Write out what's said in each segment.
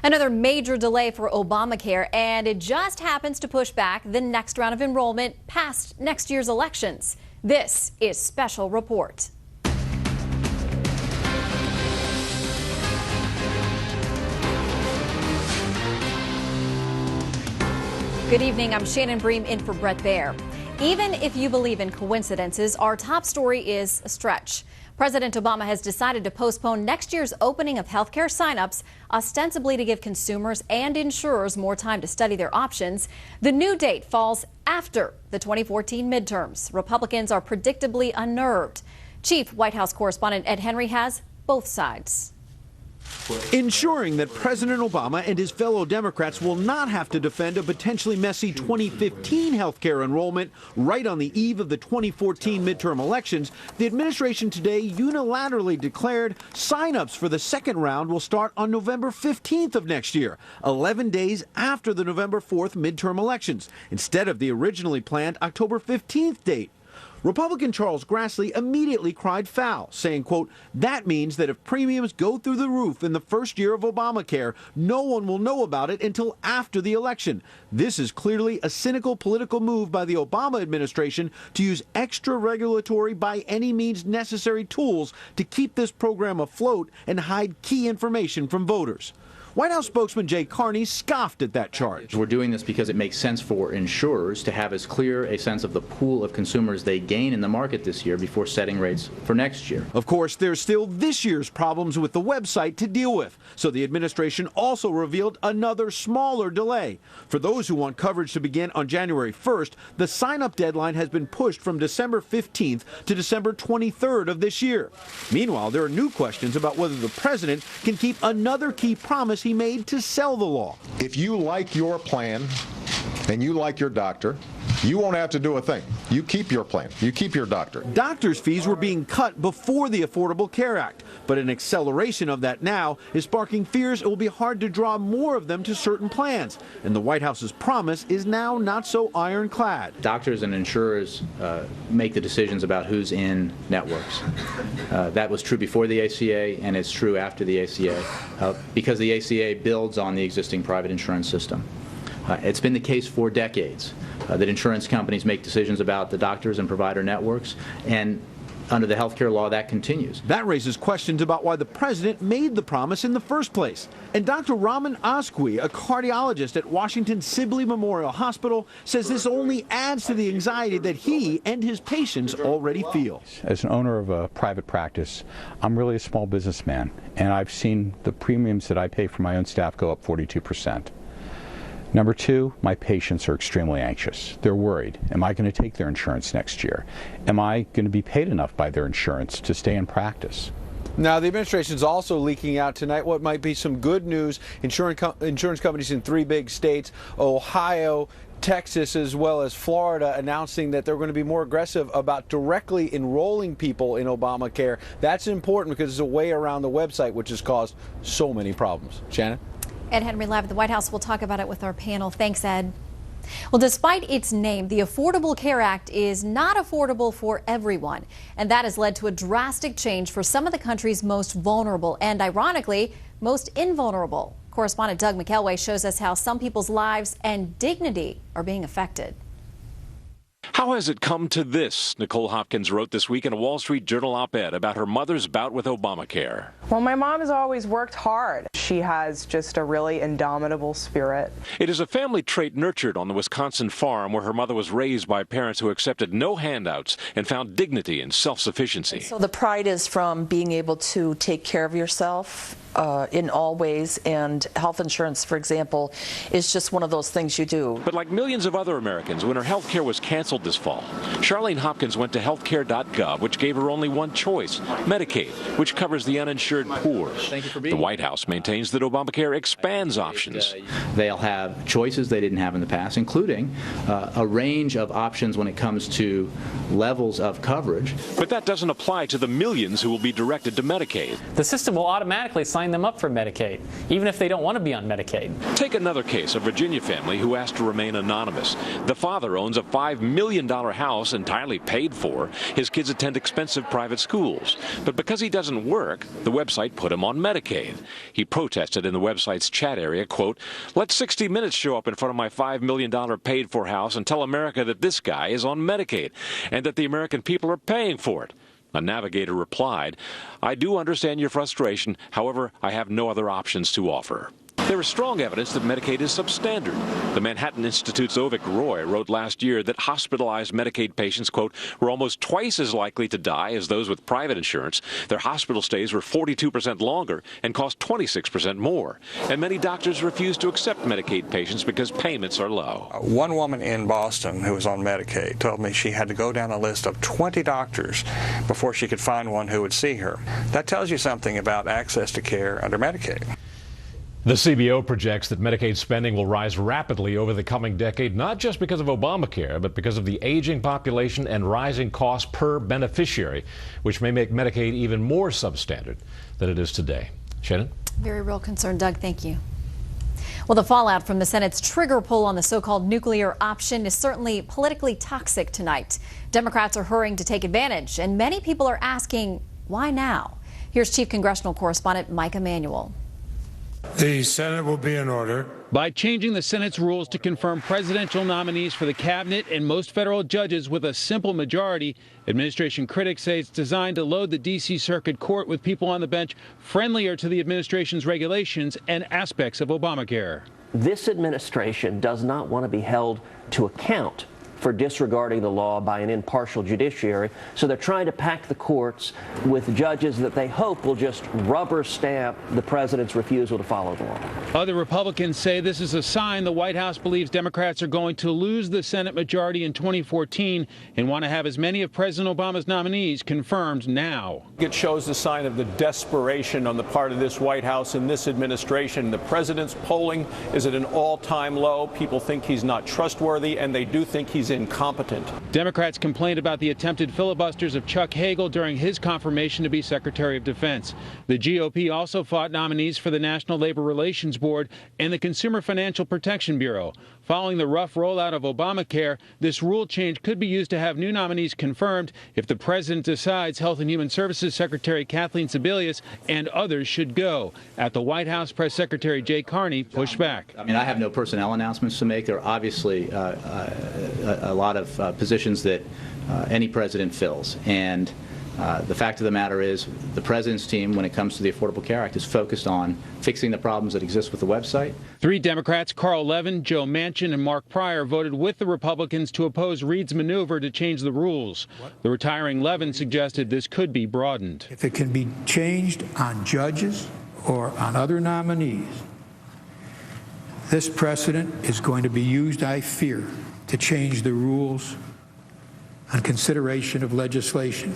Another major delay for Obamacare, and it just happens to push back the next round of enrollment past next year's elections. This is Special Report. Good evening, I'm Shannon Bream in for Brett Baer. Even if you believe in coincidences, our top story is a stretch. President Obama has decided to postpone next year's opening of healthcare signups, ostensibly to give consumers and insurers more time to study their options. The new date falls after the 2014 midterms. Republicans are predictably unnerved. Chief White House correspondent Ed Henry has both sides. Ensuring that President Obama and his fellow Democrats will not have to defend a potentially messy 2015 healthcare enrollment right on the eve of the 2014 midterm elections, the administration today unilaterally declared signups for the second round will start on November 15th of next year, 11 days after the November 4th midterm elections, instead of the originally planned October 15th date. Republican Charles Grassley immediately cried foul, saying, quote, "That means that if premiums go through the roof in the first year of Obamacare, no one will know about it until after the election. This is clearly a cynical political move by the Obama administration to use extra regulatory by any means necessary tools to keep this program afloat and hide key information from voters." White House spokesman Jay Carney scoffed at that charge. We're doing this because it makes sense for insurers to have as clear a sense of the pool of consumers they gain in the market this year before setting rates for next year. Of course, there's still this year's problems with the website to deal with, so the administration also revealed another smaller delay. For those who want coverage to begin on January 1st, the sign-up deadline has been pushed from December 15th to December 23rd of this year. Meanwhile, there are new questions about whether the president can keep another key promise he made to sell the law. If you like your plan and you like your doctor, you won't have to do a thing. You keep your plan. You keep your doctor. Doctors' fees were being cut before the Affordable Care Act, but an acceleration of that now is sparking fears it will be hard to draw more of them to certain plans. And the White House's promise is now not so ironclad. Doctors and insurers make the decisions about who's in networks. That was true before the ACA, and it's true after the ACA, because the ACA builds on the existing private insurance system. It's been the case for decades that insurance companies make decisions about the doctors and provider networks, and under the health care law, that continues. That raises questions about why the president made the promise in the first place. And Dr. Raman Asqui, a cardiologist at Washington Sibley Memorial Hospital, says this only adds to the anxiety that he and his patients already feel. As an owner of a private practice, I'm really a small businessman, and I've seen the premiums that I pay for my own staff go up 42%. Number two, my patients are extremely anxious. They're worried. Am I going to take their insurance next year? Am I going to be paid enough by their insurance to stay in practice? Now, the administration is also leaking out tonight what might be some good news. Insurance companies in 3 big states, Ohio, Texas, as well as Florida, announcing that they're going to be more aggressive about directly enrolling people in Obamacare. That's important because it's a way around the website, which has caused so many problems. Shannon? Ed Henry live at the White House. We'll talk about it with our panel. Thanks, Ed. Well, despite its name, the Affordable Care Act is not affordable for everyone, and that has led to a drastic change for some of the country's most vulnerable and, ironically, most invulnerable. Correspondent Doug McElway shows us how some people's lives and dignity are being affected. How has it come to this? Nicole Hopkins wrote this week in a Wall Street Journal op-ed about her mother's bout with Obamacare. Well, my mom has always worked hard. She has just a really indomitable spirit. It is a family trait nurtured on the Wisconsin farm where her mother was raised by parents who accepted no handouts and found dignity and self-sufficiency. So the pride is from being able to take care of yourself in all ways, and health insurance, for example, is just one of those things you do. But like millions of other Americans, when her health care was canceled this fall, Charlene Hopkins went to healthcare.gov, which gave her only one choice, Medicaid, which covers the uninsured poor. The White House maintains that Obamacare expands options. They'll have choices they didn't have in the past, including a range of options when it comes to levels of coverage. But that doesn't apply to the millions who will be directed to Medicaid. The system will automatically assign sign them up for Medicaid, even if they don't want to be on Medicaid. Take another case, a Virginia family who asked to remain anonymous. The father owns a $5 million house entirely paid for. His kids attend expensive private schools. But because he doesn't work, the website put him on Medicaid. He protested in the website's chat area, quote, "Let 60 Minutes show up in front of my $5 million paid-for house and tell America that this guy is on Medicaid and that the American people are paying for it." A navigator replied, "I do understand your frustration. However, I have no other options to offer." There is strong evidence that Medicaid is substandard. The Manhattan Institute's Ovik Roy wrote last year that hospitalized Medicaid patients, quote, were almost twice as likely to die as those with private insurance. Their hospital stays were 42% longer and cost 26% more. And many doctors refuse to accept Medicaid patients because payments are low. One woman in Boston who was on Medicaid told me she had to go down a list of 20 doctors before she could find one who would see her. That tells you something about access to care under Medicaid. The CBO projects that Medicaid spending will rise rapidly over the coming decade, not just because of Obamacare, but because of the aging population and rising costs per beneficiary, which may make Medicaid even more substandard than it is today. Shannon? Very real concern, Doug. Thank you. Well, the fallout from the Senate's trigger pull on the so-called nuclear option is certainly politically toxic tonight. Democrats are hurrying to take advantage, and many people are asking, why now? Here's Chief Congressional Correspondent Mike Emanuel. The Senate will be in order. By changing the Senate's rules to confirm presidential nominees for the cabinet and most federal judges with a simple majority, administration critics say it's designed to load the D.C. Circuit Court with people on the bench friendlier to the administration's regulations and aspects of Obamacare. This administration does not want to be held to account for disregarding the law by an impartial judiciary, so they're trying to pack the courts with judges that they hope will just rubber stamp the president's refusal to follow the law. Other Republicans say this is a sign the White House believes Democrats are going to lose the Senate majority in 2014 and want to have as many of President Obama's nominees confirmed now. It shows the sign of the desperation on the part of this White House and this administration. The president's polling is at an all-time low. People think he's not trustworthy, and they do think he's incompetent. Democrats complained about the attempted filibusters of Chuck Hagel during his confirmation to be Secretary of Defense. The GOP also fought nominees for the National Labor Relations Board and the Consumer Financial Protection Bureau. Following the rough rollout of Obamacare, this rule change could be used to have new nominees confirmed if the president decides Health and Human Services Secretary Kathleen Sebelius and others should go. At the White House, Press Secretary Jay Carney pushed back. I mean, I have no personnel announcements to make. There are obviously a lot of positions that any president fills. And the fact of the matter is the president's team, when it comes to the Affordable Care Act, is focused on fixing the problems that exist with the website. 3 Democrats, Carl Levin, Joe Manchin, and Mark Pryor, voted with the Republicans to oppose Reid's maneuver to change the rules. The retiring Levin suggested this could be broadened. If it can be changed on judges or on other nominees, this precedent is going to be used, I fear, to change the rules on consideration of legislation.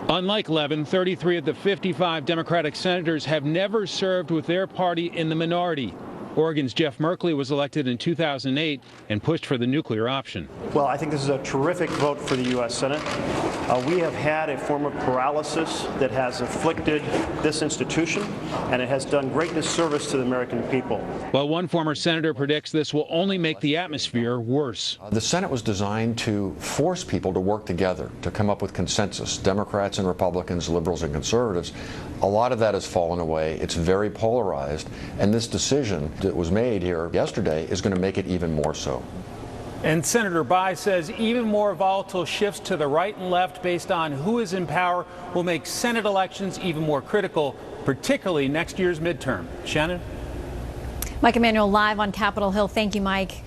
Unlike Levin, 33 of the 55 Democratic senators have never served with their party in the minority. Oregon's Jeff Merkley was elected in 2008 and pushed for the nuclear option. Well, I think this is a terrific vote for the U.S. Senate. We have had a form of paralysis that has afflicted this institution, and it has done great disservice to the American people. Well, one former senator predicts this will only make the atmosphere worse. The Senate was designed to force people to work together, to come up with consensus, Democrats and Republicans, liberals and conservatives. A lot of that has fallen away. It's very polarized, and this decision that was made here yesterday is going to make it even more so. And Senator Bayh says even more volatile shifts to the right and left based on who is in power will make Senate elections even more critical, particularly next year's midterm. Shannon? Mike Emanuel live on Capitol Hill. Thank you, Mike.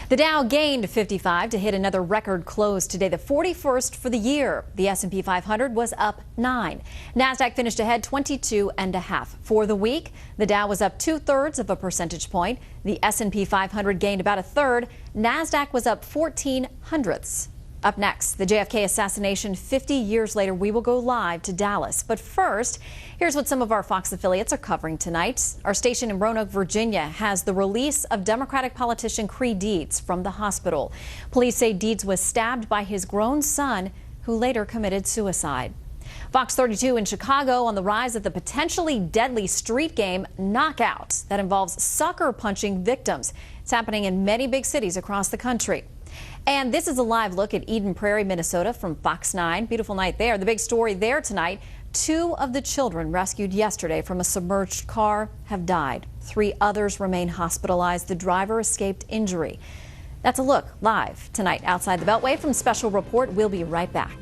The Dow gained 55 to hit another record close today, the 41st for the year. The S&P 500 was up 9. NASDAQ finished ahead 22.5. For the week, the Dow was up 2/3 of a percentage point. The S&P 500 gained about 1/3. NASDAQ was up 0.14. Up next, the JFK assassination 50 years later. We will go live to Dallas. But first, here's what some of our Fox affiliates are covering tonight. Our station in Roanoke, Virginia has the release of Democratic politician Creed Deeds from the hospital. Police say Deeds was stabbed by his grown son, who later committed suicide. Fox 32 in Chicago on the rise of the potentially deadly street game Knockout that involves sucker punching victims. It's happening in many big cities across the country. And this is a live look at Eden Prairie, Minnesota from Fox 9. Beautiful night there. The big story there tonight, 2 of the children rescued yesterday from a submerged car have died. 3 others remain hospitalized. The driver escaped injury. That's a look live tonight outside the Beltway from Special Report. We'll be right back.